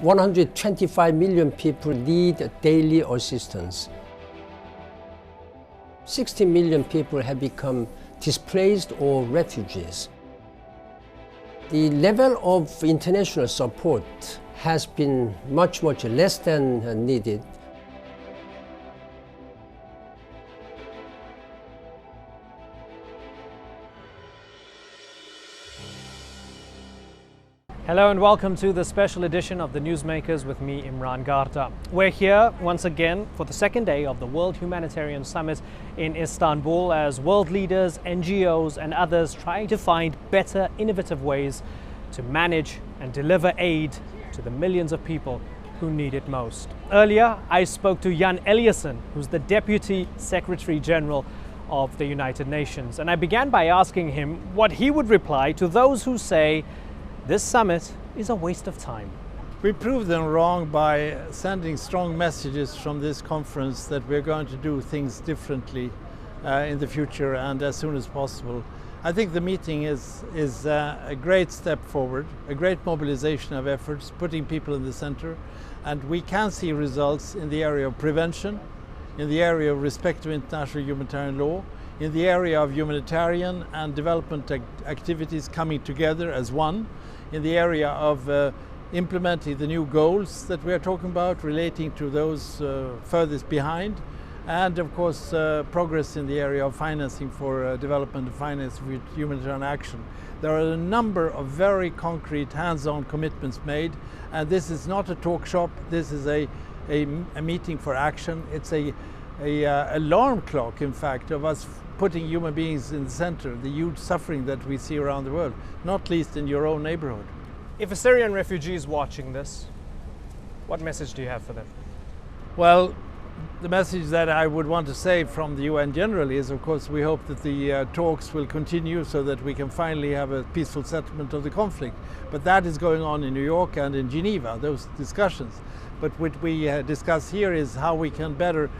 125 million people need daily assistance. 60 million people have become displaced or refugees. The level of international support has been much less than needed. Hello and welcome to the special edition of the Newsmakers with me, Imran Garda. We're here once again for the second day of the World Humanitarian Summit in Istanbul as world leaders, NGOs and others trying to find better, innovative ways to manage and deliver aid to the millions of people who need it most. Earlier, I spoke to Jan Eliasson, who's the Deputy Secretary General of the United Nations, and I began by asking him what he would reply to those who say this summit is a waste of time. We proved them wrong by sending strong messages from this conference that we're going to do things differently in the future and as soon as possible. I think the meeting is a great step forward, a great mobilization of efforts, putting people in the center, and we can see results in the area of prevention, in the area of respect of international humanitarian law, in the area of humanitarian and development activities coming together as one, in the area of implementing the new goals that we are talking about relating to those furthest behind, and of course progress in the area of financing for development and finance for humanitarian action. There are a number of very concrete hands-on commitments made, and this is not a talk shop, this is a meeting for action. It's a alarm clock, in fact, of us putting human beings in the center, the huge suffering that we see around the world, not least in your own neighborhood. If a Syrian refugee is watching this, what message do you have for them? Well, the message that I would want to say from the UN generally is, of course, we hope that the talks will continue so that we can finally have a peaceful settlement of the conflict. But that is going on in New York and in Geneva, those discussions. But what we discuss here is how we can better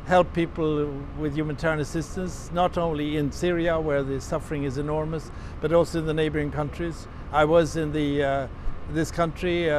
help people with humanitarian assistance, not only in Syria where the suffering is enormous, but also in the neighboring countries. I was in this country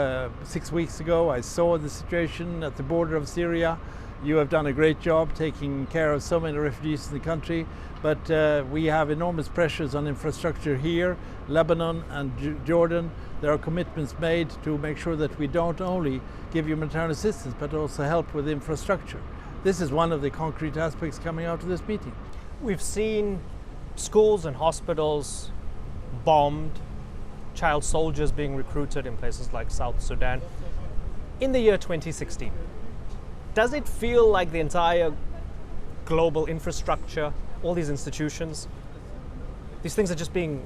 6 weeks ago. I saw the situation at the border of Syria. You have done a great job taking care of so many refugees in the country, but we have enormous pressures on infrastructure here, Lebanon and Jordan. There are commitments made to make sure that we don't only give humanitarian assistance, but also help with infrastructure. This is one of the concrete aspects coming out of this meeting. We've seen schools and hospitals bombed, child soldiers being recruited in places like South Sudan. In the year 2016, does it feel like the entire global infrastructure, all these institutions, these things are just being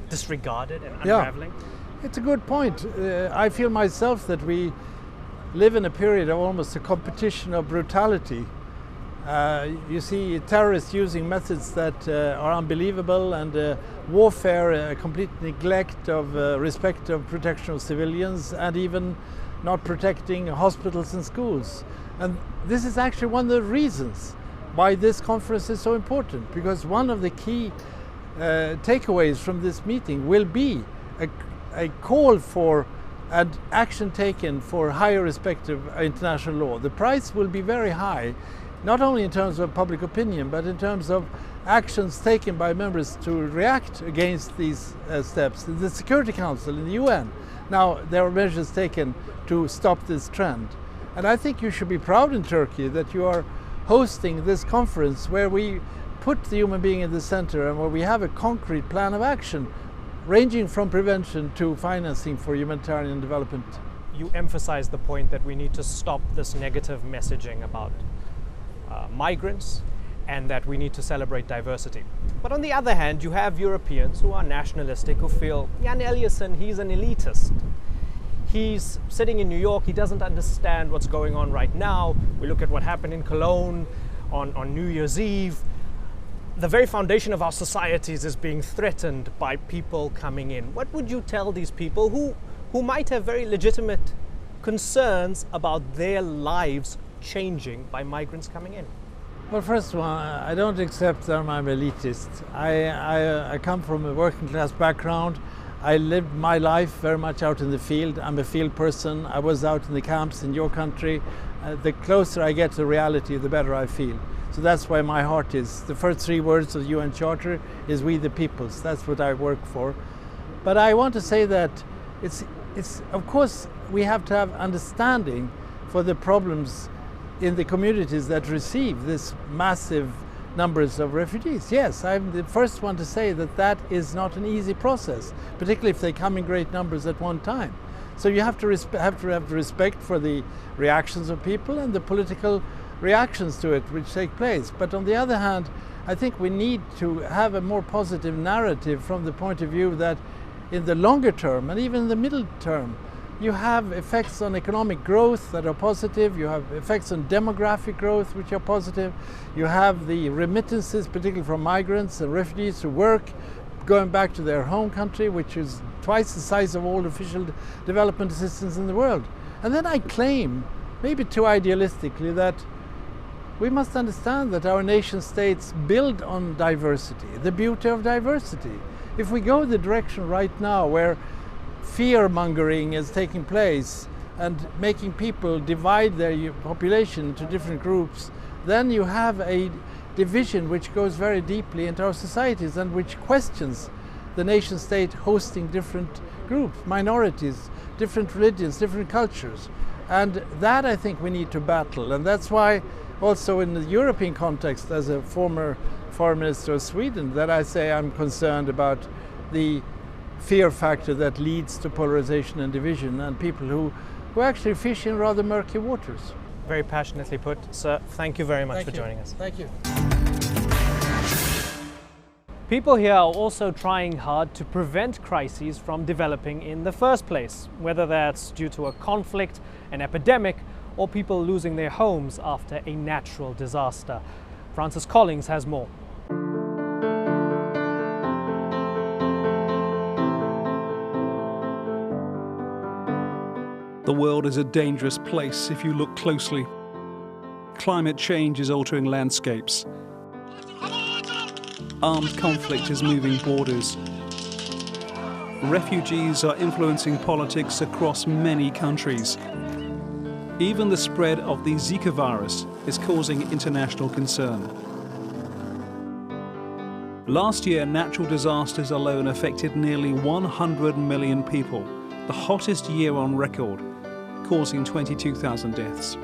disregarded and unraveling? Yeah, it's a good point. I feel myself that we live in a period of almost a competition of brutality. You see terrorists using methods that are unbelievable, and warfare, a complete neglect of respect of protection of civilians, and even not protecting hospitals and schools. And this is actually one of the reasons why this conference is so important, because one of the key takeaways from this meeting will be a call for and action taken for higher respect of international law. The price will be very high, not only in terms of public opinion, but in terms of actions taken by members to react against these steps. The Security Council in the UN, now there are measures taken to stop this trend. And I think you should be proud in Turkey that you are hosting this conference where we put the human being in the center and where we have a concrete plan of action ranging from prevention to financing for humanitarian development. You emphasize the point that we need to stop this negative messaging about migrants and that we need to celebrate diversity. But on the other hand, you have Europeans who are nationalistic, who feel Jan Eliasson, he's an elitist. He's sitting in New York, he doesn't understand what's going on right now. We look at what happened in Cologne on New Year's Eve. The very foundation of our societies is being threatened by people coming in. What would you tell these people who might have very legitimate concerns about their lives changing by migrants coming in? Well, first of all, I don't accept that I'm elitist. I come from a working class background. I lived my life very much out in the field. I'm a field person. I was out in the camps in your country. The closer I get to reality, the better I feel. So that's why my heart is. The first 3 words of the UN Charter is "We the peoples." That's what I work for. But I want to say that it's of course we have to have understanding for the problems in the communities that receive this massive numbers of refugees. Yes, I'm the first one to say that that is not an easy process, particularly if they come in great numbers at one time. So you have to have respect for the reactions of people and the political reactions to it which take place. But on the other hand, I think we need to have a more positive narrative from the point of view that in the longer term and even in the middle term, you have effects on economic growth that are positive, you have effects on demographic growth which are positive, you have the remittances, particularly from migrants and refugees to work, going back to their home country, which is twice the size of all official development assistance in the world. And then I claim, maybe too idealistically, that we must understand that our nation states build on diversity, the beauty of diversity. If we go the direction right now where fear-mongering is taking place and making people divide their population into different groups, then you have a division which goes very deeply into our societies and which questions the nation state hosting different groups, minorities, different religions, different cultures. And that I think we need to battle. And that's why also in the European context, as a former foreign minister of Sweden, that I say I'm concerned about the fear factor that leads to polarization and division and people who actually fish in rather murky waters. Very passionately put. Sir, thank you very much for joining us. Thank you. People here are also trying hard to prevent crises from developing in the first place, whether that's due to a conflict, an epidemic, or people losing their homes after a natural disaster. Francis Collings has more. The world is a dangerous place if you look closely. Climate change is altering landscapes. Armed conflict is moving borders. Refugees are influencing politics across many countries. Even the spread of the Zika virus is causing international concern. Last year, natural disasters alone affected nearly 100 million people, the hottest year on record, causing 22,000 deaths.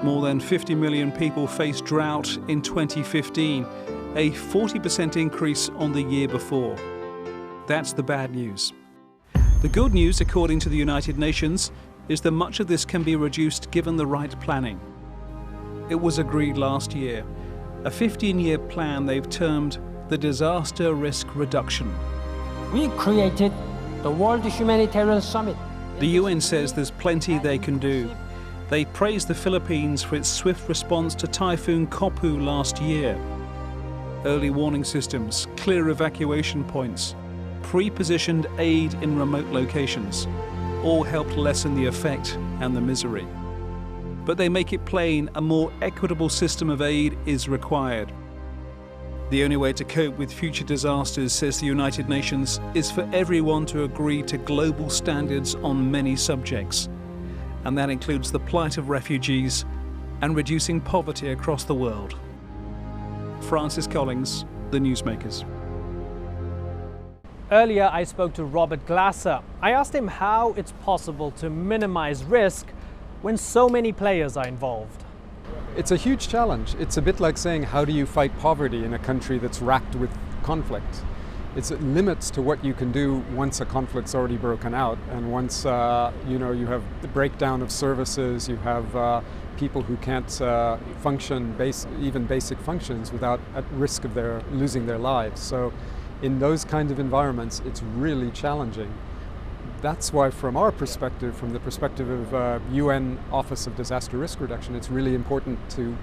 More than 50 million people faced drought in 2015, a 40% increase on the year before. That's the bad news. The good news, according to the United Nations, is that much of this can be reduced given the right planning. It was agreed last year, a 15-year plan they've termed the Disaster Risk Reduction. We created the World Humanitarian Summit. The UN says there's plenty they can do. They praised the Philippines for its swift response to Typhoon Kopu last year. Early warning systems, clear evacuation points, pre-positioned aid in remote locations, all helped lessen the effect and the misery. But they make it plain a more equitable system of aid is required. The only way to cope with future disasters, says the United Nations, is for everyone to agree to global standards on many subjects. And that includes the plight of refugees and reducing poverty across the world. Francis Collings, The Newsmakers. Earlier, I spoke to Robert Glasser. I asked him how it's possible to minimize risk when so many players are involved. It's a huge challenge. It's a bit like saying, how do you fight poverty in a country that's racked with conflict? It's limits to what you can do once a conflict's already broken out, and once you have the breakdown of services, you have people who can't function even basic functions without at risk of losing their lives. So in those kinds of environments, it's really challenging. That's why, from our perspective, from the perspective of UN Office of Disaster Risk Reduction, it's really important to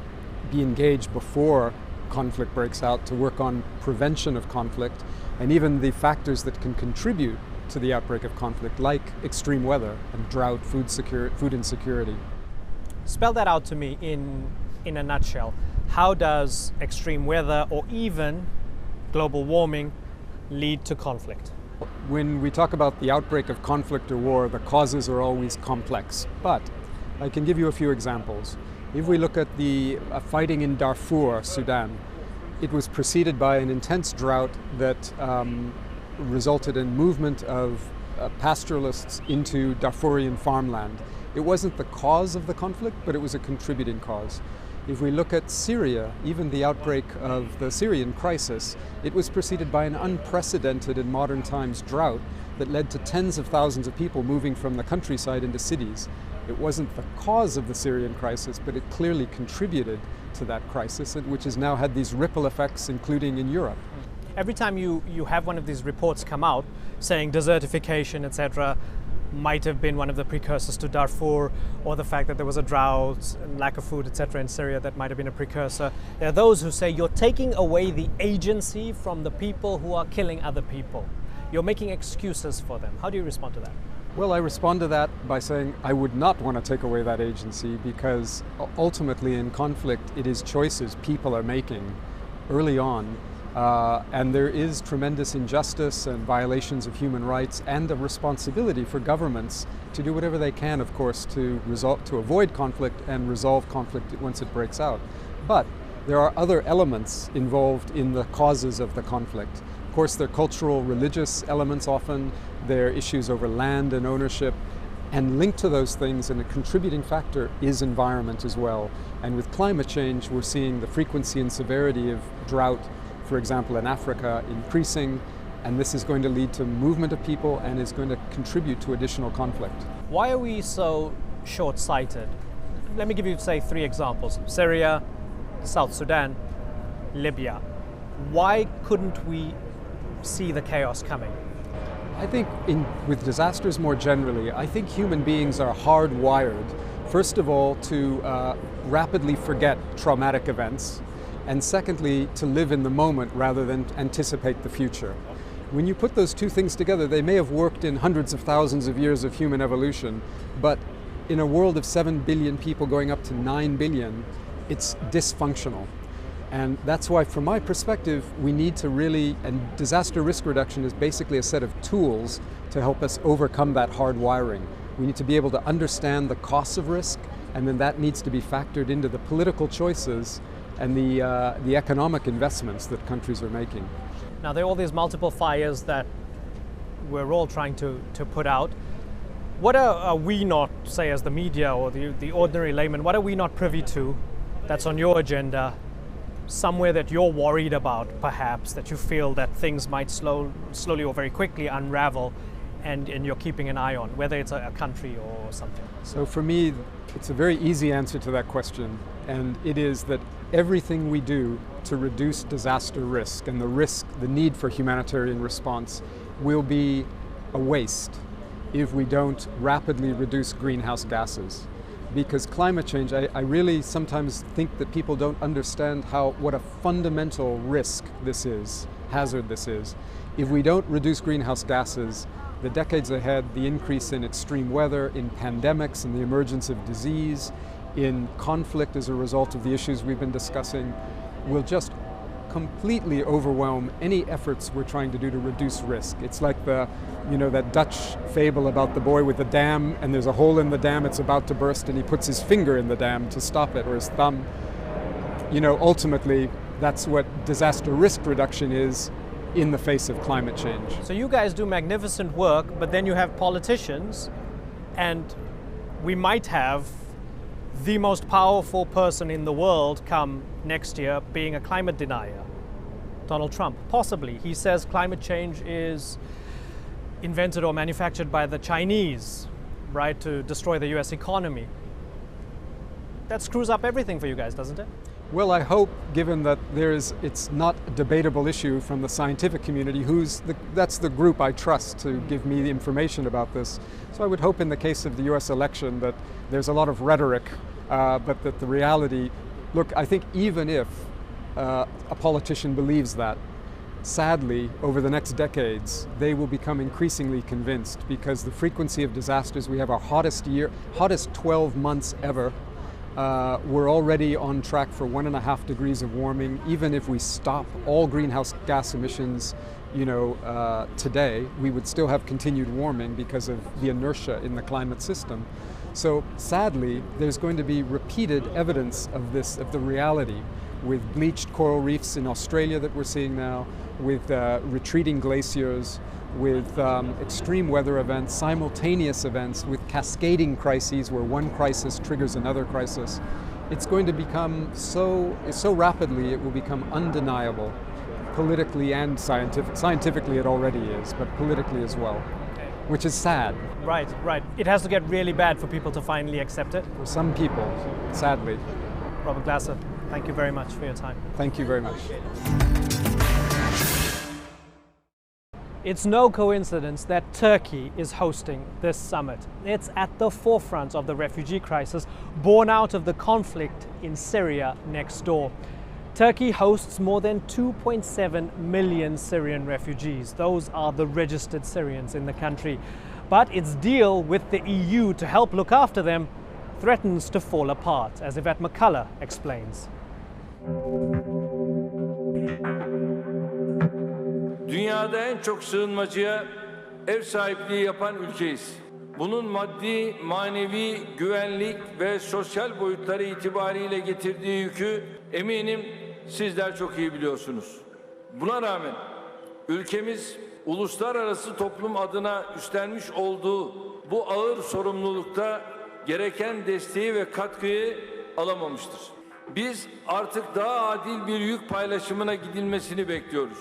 be engaged before conflict breaks out, to work on prevention of conflict, and even the factors that can contribute to the outbreak of conflict, like extreme weather and drought, food insecurity. Spell that out to me in a nutshell. How does extreme weather or even global warming lead to conflict? When we talk about the outbreak of conflict or war, the causes are always complex. But I can give you a few examples. If we look at the fighting in Darfur, Sudan, it was preceded by an intense drought that resulted in movement of pastoralists into Darfurian farmland. It wasn't the cause of the conflict, but it was a contributing cause. If we look at Syria, even the outbreak of the Syrian crisis, it was preceded by an unprecedented in modern times drought that led to tens of thousands of people moving from the countryside into cities. It wasn't the cause of the Syrian crisis, but it clearly contributed to that crisis, which has now had these ripple effects, including in Europe. Every time you have one of these reports come out saying desertification, etc., might have been one of the precursors to Darfur, or the fact that there was a drought and lack of food, etc. in Syria that might have been a precursor. There are those who say you're taking away the agency from the people who are killing other people. You're making excuses for them. How do you respond to that? Well, I respond to that by saying I would not want to take away that agency, because ultimately in conflict it is choices people are making early on. And there is tremendous injustice and violations of human rights, and a responsibility for governments to do whatever they can, of course, to avoid conflict and resolve conflict once it breaks out. But there are other elements involved in the causes of the conflict. Of course, there are cultural, religious elements often, there are issues over land and ownership, and linked to those things, and a contributing factor is environment as well. And with climate change, we're seeing the frequency and severity of drought, for example, in Africa, increasing, and this is going to lead to movement of people and is going to contribute to additional conflict. Why are we so short-sighted? Let me give you, say, 3 examples. Syria, South Sudan, Libya. Why couldn't we see the chaos coming? I think with disasters more generally, I think human beings are hardwired, first of all, to rapidly forget traumatic events, and secondly, to live in the moment rather than anticipate the future. When you put those two things together, they may have worked in hundreds of thousands of years of human evolution, but in a world of 7 billion people going up to 9 billion, it's dysfunctional. And that's why, from my perspective, we need to really, and disaster risk reduction is basically a set of tools to help us overcome that hard wiring. We need to be able to understand the costs of risk, and then that needs to be factored into the political choices and the economic investments that countries are making. Now, there are all these multiple fires that we're all trying to put out. What are we not, say as the media or the ordinary layman, what are we not privy to that's on your agenda, somewhere that you're worried about perhaps, that you feel that things might slowly or very quickly unravel, and you're keeping an eye on, whether it's a country or something? So for me, it's a very easy answer to that question, and it is that everything we do to reduce disaster risk and the need for humanitarian response will be a waste if we don't rapidly reduce greenhouse gases. Because climate change, I really sometimes think that people don't understand what a fundamental risk this is, hazard this is. If we don't reduce greenhouse gases, the decades ahead, the increase in extreme weather, in pandemics, in the emergence of disease, in conflict as a result of the issues we've been discussing, will just completely overwhelm any efforts we're trying to do to reduce risk. It's like that Dutch fable about the boy with the dam, and there's a hole in the dam, it's about to burst, and he puts his finger in the dam to stop it, or his thumb. Ultimately, that's what disaster risk reduction is in the face of climate change. So you guys do magnificent work, but then you have politicians, and we might have the most powerful person in the world come next year being a climate denier, Donald Trump. Possibly. He says climate change is invented or manufactured by the Chinese, right, to destroy the US economy. That screws up everything for you guys, doesn't it? Well, I hope, given that it's not a debatable issue from the scientific community, that's the group I trust to give me the information about this. So I would hope in the case of the US election that there's a lot of rhetoric, but that the reality, look, I think even if a politician believes that, sadly, over the next decades, they will become increasingly convinced, because the frequency of disasters, we have our hottest 12 months ever. We're already on track for 1.5 degrees of warming. Even if we stop all greenhouse gas emissions today, we would still have continued warming because of the inertia in the climate system. So sadly, there's going to be repeated evidence of this, of the reality, with bleached coral reefs in Australia that we're seeing now, with retreating glaciers, with extreme weather events, simultaneous events, with cascading crises where one crisis triggers another crisis. It's going to become so rapidly, it will become undeniable, politically and scientifically it already is, but politically as well, which is sad. Right. It has to get really bad for people to finally accept it. For some people, sadly. Robert Glasser, thank you very much for your time. Thank you very much. It's no coincidence that Turkey is hosting this summit. It's at the forefront of the refugee crisis born out of the conflict in Syria next door. Turkey hosts more than 2.7 million Syrian refugees. Those are the registered Syrians in the country. But its deal with the EU to help look after them threatens to fall apart, as Yvette McCullough explains. Dünyada en çok sığınmacıya ev sahipliği yapan ülkeyiz. Bunun maddi, manevi, güvenlik ve sosyal boyutları itibariyle getirdiği yükü eminim sizler çok iyi biliyorsunuz. Buna rağmen ülkemiz uluslararası toplum adına üstlenmiş olduğu bu ağır sorumlulukta gereken desteği ve katkıyı alamamıştır. Biz artık daha adil bir yük paylaşımına gidilmesini bekliyoruz.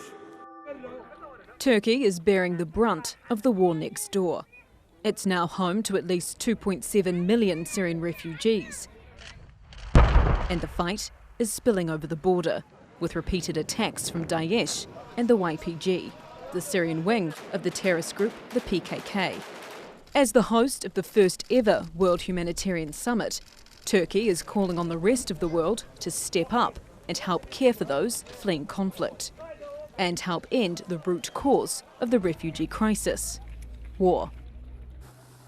Turkey is bearing the brunt of the war next door. It's now home to at least 2.7 million Syrian refugees. And the fight is spilling over the border, with repeated attacks from Daesh and the YPG, the Syrian wing of the terrorist group, the PKK. As the host of the first ever World Humanitarian Summit, Turkey is calling on the rest of the world to step up and help care for those fleeing conflict, and help end the root cause of the refugee crisis: war.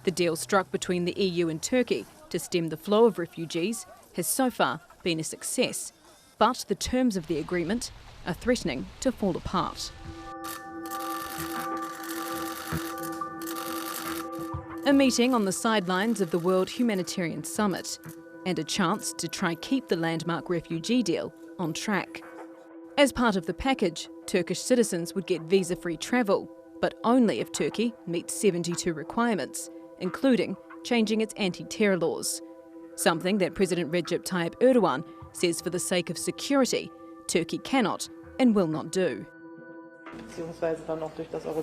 The deal struck between the EU and Turkey to stem the flow of refugees has so far been a success, but the terms of the agreement are threatening to fall apart. A meeting on the sidelines of the World Humanitarian Summit, and a chance to try keep the landmark refugee deal on track. As part of the package, Turkish citizens would get visa-free travel, but only if Turkey meets 72 requirements, including changing its anti-terror laws. Something that President Recep Tayyip Erdogan says for the sake of security, Turkey cannot and will not do.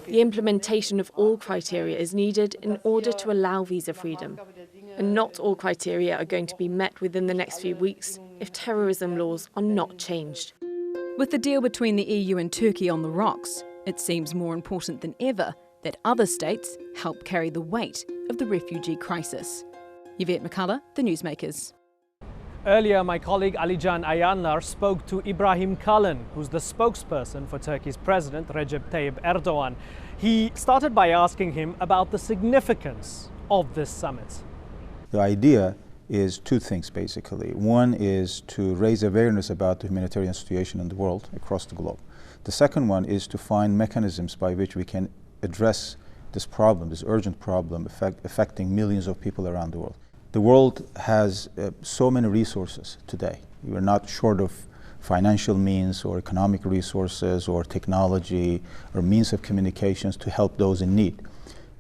The implementation of all criteria is needed in order to allow visa freedom. And not all criteria are going to be met within the next few weeks if terrorism laws are not changed. With the deal between the EU and Turkey on the rocks, it seems more important than ever that other states help carry the weight of the refugee crisis. Yvette McCullough, The Newsmakers. Earlier, my colleague Alican Ayanlar spoke to Ibrahim Kalın, who's the spokesperson for Turkey's President Recep Tayyip Erdogan. He started by asking him about the significance of this summit. The idea is two things, basically. One is to raise awareness about the humanitarian situation in the world, across the globe. The second one is to find mechanisms by which we can address this problem, this urgent problem affecting millions of people around the world. The world has so many resources today. We're not short of financial means or economic resources or technology or means of communications to help those in need.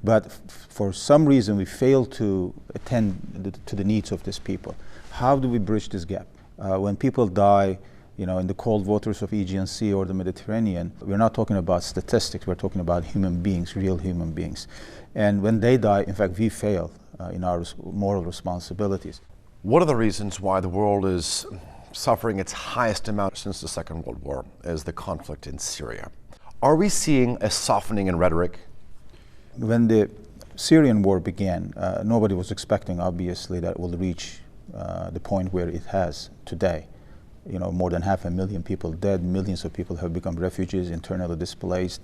But for some reason we fail to attend to the needs of these people. How do we bridge this gap? When people die, in the cold waters of Aegean Sea or the Mediterranean, we're not talking about statistics, we're talking about human beings, real human beings. And when they die, in fact, we fail in our moral responsibilities. One of the reasons why the world is suffering its highest amount since the Second World War is the conflict in Syria. Are we seeing a softening in rhetoric? When the Syrian war began, nobody was expecting, obviously, that it will reach the point where it has today. More than 500,000 people dead, millions of people have become refugees, internally displaced,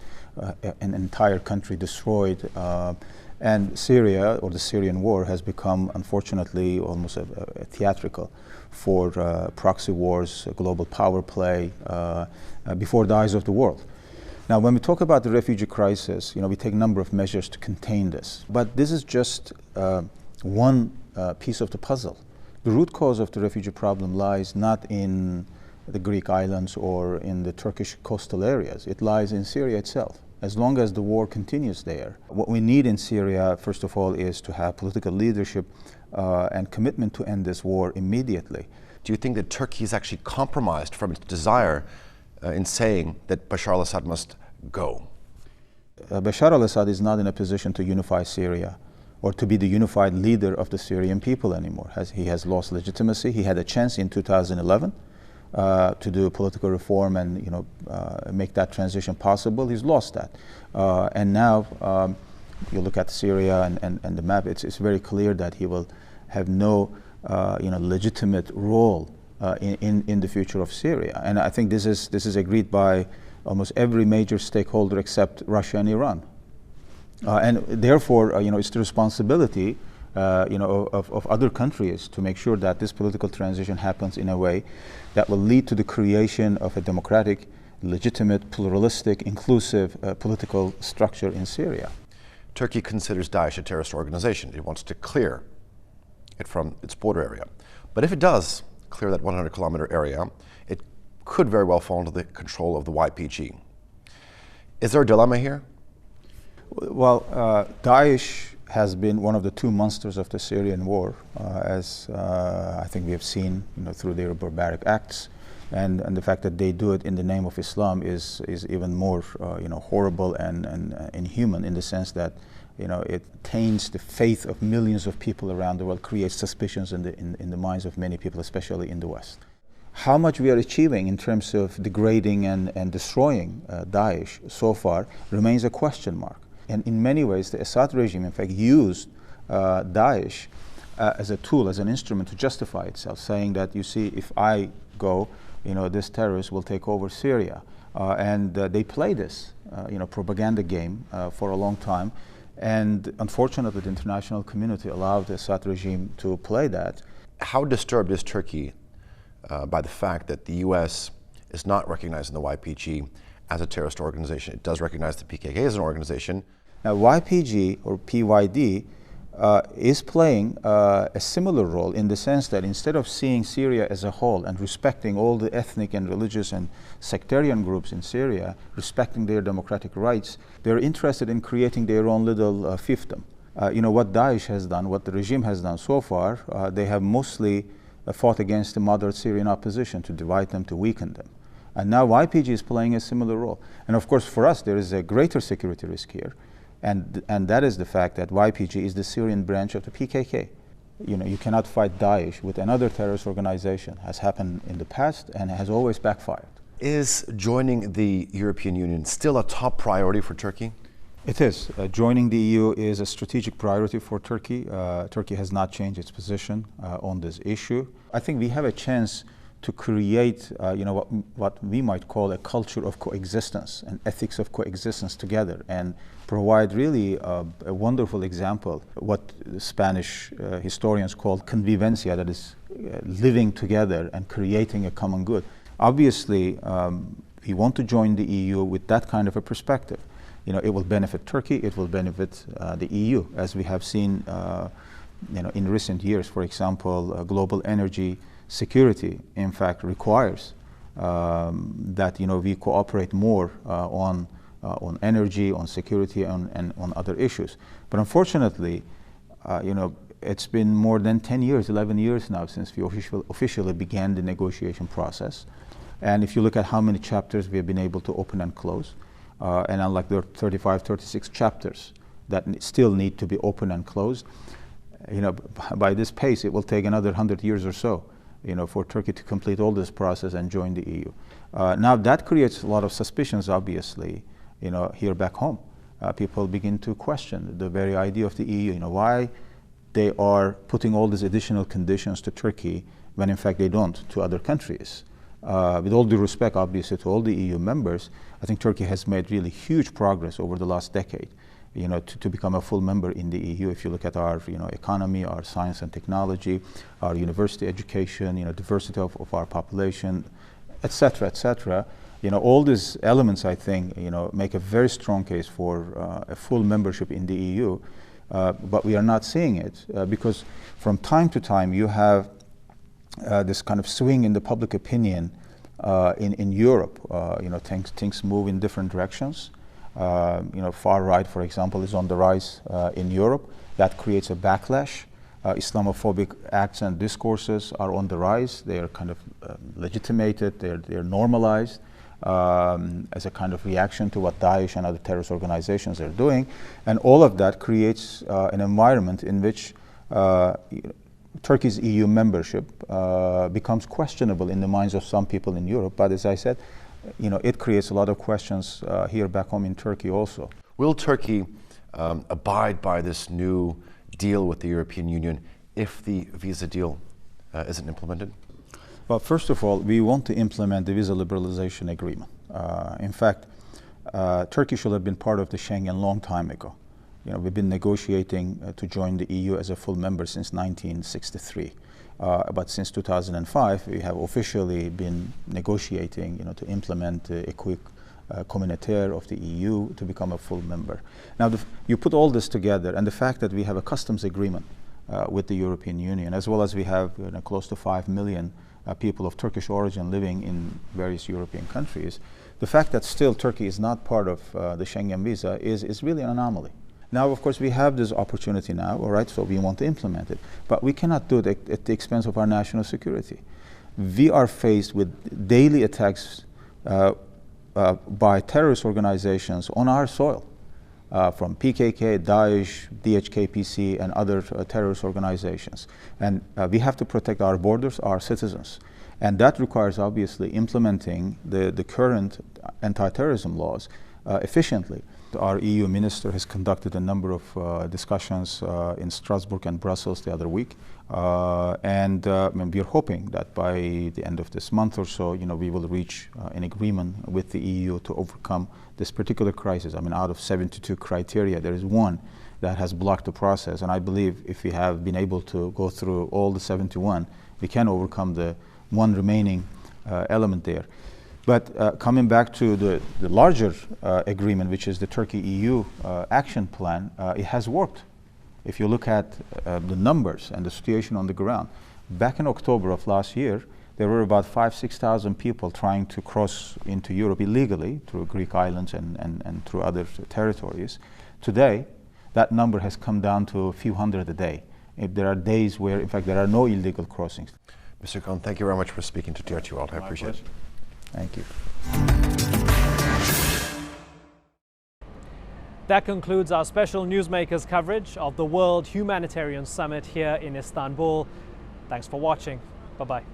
an entire country destroyed. And Syria, or the Syrian war, has become, unfortunately, almost a theatrical for proxy wars, global power play, before the eyes of the world. Now, when we talk about the refugee crisis, we take a number of measures to contain this. But this is just one piece of the puzzle. The root cause of the refugee problem lies not in the Greek islands or in the Turkish coastal areas. It lies in Syria itself. As long as the war continues there, what we need in Syria, first of all, is to have political leadership and commitment to end this war immediately. Do you think that Turkey is actually compromised from its desire in saying that Bashar al-Assad must go? Bashar al-Assad is not in a position to unify Syria or to be the unified leader of the Syrian people anymore. He has lost legitimacy. He had a chance in 2011 to do political reform and make that transition possible. He's lost that. And now you look at Syria and the map, it's very clear that he will have no legitimate role in the future of Syria. And I think this is agreed by almost every major stakeholder except Russia and Iran. And therefore, it's the responsibility of other countries to make sure that this political transition happens in a way that will lead to the creation of a democratic, legitimate, pluralistic, inclusive political structure in Syria. Turkey considers Daesh a terrorist organization. It wants to clear it from its border area. But if it does clear that 100-kilometer area, it could very well fall into the control of the YPG. Is there a dilemma here? Well, Daesh has been one of the two monsters of the Syrian war, as I think we have seen through their barbaric acts. And the fact that they do it in the name of Islam is even more horrible and inhuman, in the sense that it taints the faith of millions of people around the world, creates suspicions in the minds of many people, especially in the West. How much we are achieving in terms of degrading and destroying Daesh so far remains a question mark. And in many ways, the Assad regime, in fact, used Daesh as a tool, as an instrument to justify itself, saying that, you see, if I go, this terrorist will take over Syria. And they play this, propaganda game for a long time. And unfortunately, the international community allowed the Assad regime to play that. How disturbed is Turkey by the fact that the U.S. is not recognizing the YPG as a terrorist organization? It does recognize the PKK as an organization. Now, YPG, or PYD, is playing a similar role, in the sense that instead of seeing Syria as a whole and respecting all the ethnic and religious and sectarian groups in Syria, respecting their democratic rights, they're interested in creating their own little fiefdom. What Daesh has done, what the regime has done so far, they have mostly fought against the moderate Syrian opposition to divide them, to weaken them. And now YPG is playing a similar role. And of course, for us, there is a greater security risk here. And that is the fact that YPG is the Syrian branch of the PKK. You cannot fight Daesh with another terrorist organization, has happened in the past and has always backfired. Is joining the European Union still a top priority for Turkey? It is. Joining the EU is a strategic priority for Turkey. Turkey has not changed its position on this issue. I think we have a chance to create what we might call a culture of coexistence, and ethics of coexistence together, and provide really a wonderful example, what Spanish historians call convivencia, that is living together and creating a common good. Obviously, we want to join the EU with that kind of a perspective. It will benefit Turkey, it will benefit the EU, as we have seen in recent years. For example, global energy security, in fact, requires that we cooperate more on energy, on security, and on other issues. But unfortunately, it's been more than 10 years, 11 years now since we officially began the negotiation process. And if you look at how many chapters we have been able to open and close, and unlike the 35, 36 chapters that still need to be open and closed, by this pace, it will take another 100 years or so, for Turkey to complete all this process and join the EU. Now that creates a lot of suspicions, obviously, here back home. People begin to question the very idea of the EU, why they are putting all these additional conditions to Turkey when in fact they don't to other countries. With all due respect, obviously, to all the EU members, I think Turkey has made really huge progress over the last decade, to become a full member in the EU. If you look at our, economy, our science and technology, our university education, diversity of our population, etc., etc. All these elements, I think, make a very strong case for a full membership in the EU, but we are not seeing it because from time to time you have this kind of swing in the public opinion in Europe. Things move in different directions. Far right, for example, is on the rise in Europe. That creates a backlash. Islamophobic acts and discourses are on the rise. They are kind of legitimated. They're normalized as a kind of reaction to what Daesh and other terrorist organizations are doing. And all of that creates an environment in which Turkey's EU membership becomes questionable in the minds of some people in Europe. But as I said, it creates a lot of questions here back home in Turkey also. Will Turkey abide by this new deal with the European Union if the visa deal isn't implemented? Well, first of all, we want to implement the visa liberalization agreement. In fact, Turkey should have been part of the Schengen a long time ago. We've been negotiating to join the EU as a full member since 1963. But since 2005, we have officially been negotiating, to implement the acquis communautaire of the EU to become a full member. Now, you put all this together, and the fact that we have a customs agreement with the European Union, as well as we have close to 5 million people of Turkish origin living in various European countries, the fact that still Turkey is not part of the Schengen visa is really an anomaly. Now, of course, we have this opportunity now, all right, so we want to implement it. But we cannot do it at the expense of our national security. We are faced with daily attacks by terrorist organizations on our soil, from PKK, Daesh, DHKPC, and other terrorist organizations. And we have to protect our borders, our citizens. And that requires, obviously, implementing the current anti-terrorism laws efficiently. Our EU minister has conducted a number of discussions in Strasbourg and Brussels the other week. And we're hoping that by the end of this month or so, we will reach an agreement with the EU to overcome this particular crisis. Out of 72 criteria, there is one that has blocked the process. And I believe if we have been able to go through all the 71, we can overcome the one remaining element there. But coming back to the larger agreement, which is the Turkey-EU action plan, it has worked. If you look at the numbers and the situation on the ground, back in October of last year, there were about 6,000 people trying to cross into Europe illegally through Greek islands and through other territories. Today, that number has come down to a few hundred a day. There are days where, in fact, there are no illegal crossings. Mr. Khan, thank you very much for speaking to TRT World. I appreciate it. Thank you. That concludes our special Newsmakers coverage of the World Humanitarian Summit here in Istanbul. Thanks for watching. Bye-bye.